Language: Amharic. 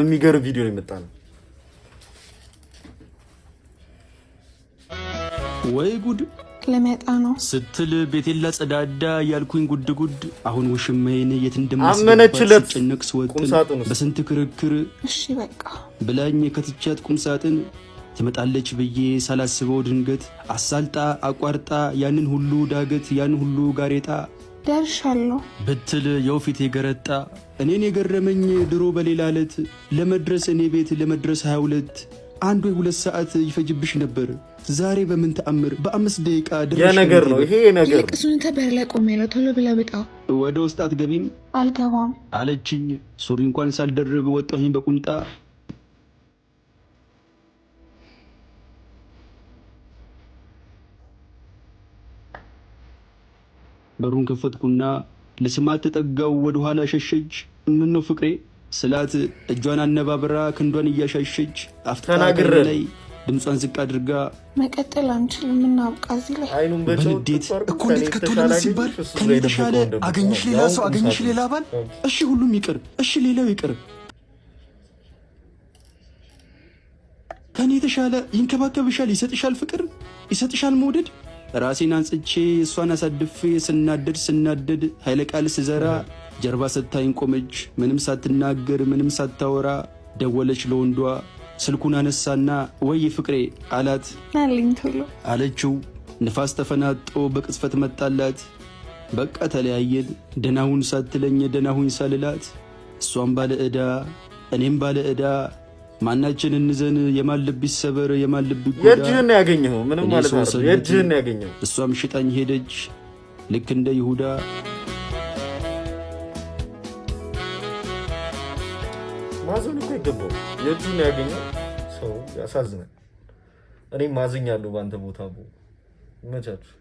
የሚገርም ቪዲዮ ነው የመጣነው። ወይ ጉድ ለመጣ ነው ስትል ቤቴላ ጸዳዳ ያልኩኝ ጉድ ጉድ አሁን ውሽሜን የት እንደማስጨነቅ ስወጥን በስንት ክርክር እሺ በቃ ብላኝ ከትቻት ቁምሳጥን ትመጣለች ብዬ ሳላስበው ድንገት አሳልጣ አቋርጣ ያንን ሁሉ ዳገት ያን ሁሉ ጋሬጣ ደርሻለሁ ብትል የውፊት የገረጣ እኔን የገረመኝ ድሮ በሌላ ዕለት ለመድረስ እኔ ቤት ለመድረስ 22 አንድ ወይ 2 ሰዓት ይፈጅብሽ ነበር ዛሬ በምን ተአምር በ5 ደቂቃ ድረሽ ያ ነገር ነው ይሄ ነገር እሱን ተበር ላይ ቆሜ ነው ቶሎ ብለህ ብጣው ወደ ውስጥ አትገቢም አልገባም አለችኝ ሱሪ እንኳን ሳልደርብ ወጣሁኝ በቁንጣ በሩን ከፈትኩና ለስማት ተጠጋው ወደ ኋላ ሸሸች ምን ነው ፍቅሬ ስላት እጇን አነባብራ ክንዷን እያሻሸች አፍታናግረ ላይ ድምጿን ዝቅ አድርጋ መቀጠል አንችልም እናብቃ እዚህ ላይ አይኑን በንዴት እኮ እንዴት ከተወለደ ሲባል ከኔ ተሻለ አገኝሽ ሌላ ሰው አገኝሽ ሌላ ባል እሺ ሁሉም ይቅር እሺ ሌላው ይቅር ከኔ ተሻለ ይንከባከብሻል ይሰጥሻል ፍቅር ይሰጥሻል መውደድ ራሴን አንጽቼ እሷን አሳድፌ ስናደድ ኃይለ ቃል ስዘራ ጀርባ ሰታይን ቆመች ምንም ሳትናገር ምንም ሳታወራ ደወለች ለወንዷ ስልኩን አነሳና ወይ ፍቅሬ አላት አለኝ ቶሎ አለችው ንፋስ ተፈናጦ በቅጽፈት መጣላት በቃ ተለያየን ደናሁን ሳትለኝ ደናሁን ሳልላት እሷም ባለ ዕዳ እኔም ባለ ዕዳ ማናችን እንዘን የማን ልብ ይሰበር የማን ልብ ይጎዳ የእጅህን ያገኘው ምንም ማለት ነው የእጅህን ያገኘው እሷም ሽጣኝ ሄደች ልክ እንደ ይሁዳ ማዘን እኮ ይገባው የእጅህን ያገኘው ሰው ያሳዝናል እኔ ማዝኛለሁ ባንተ ቦታ መቻችሁ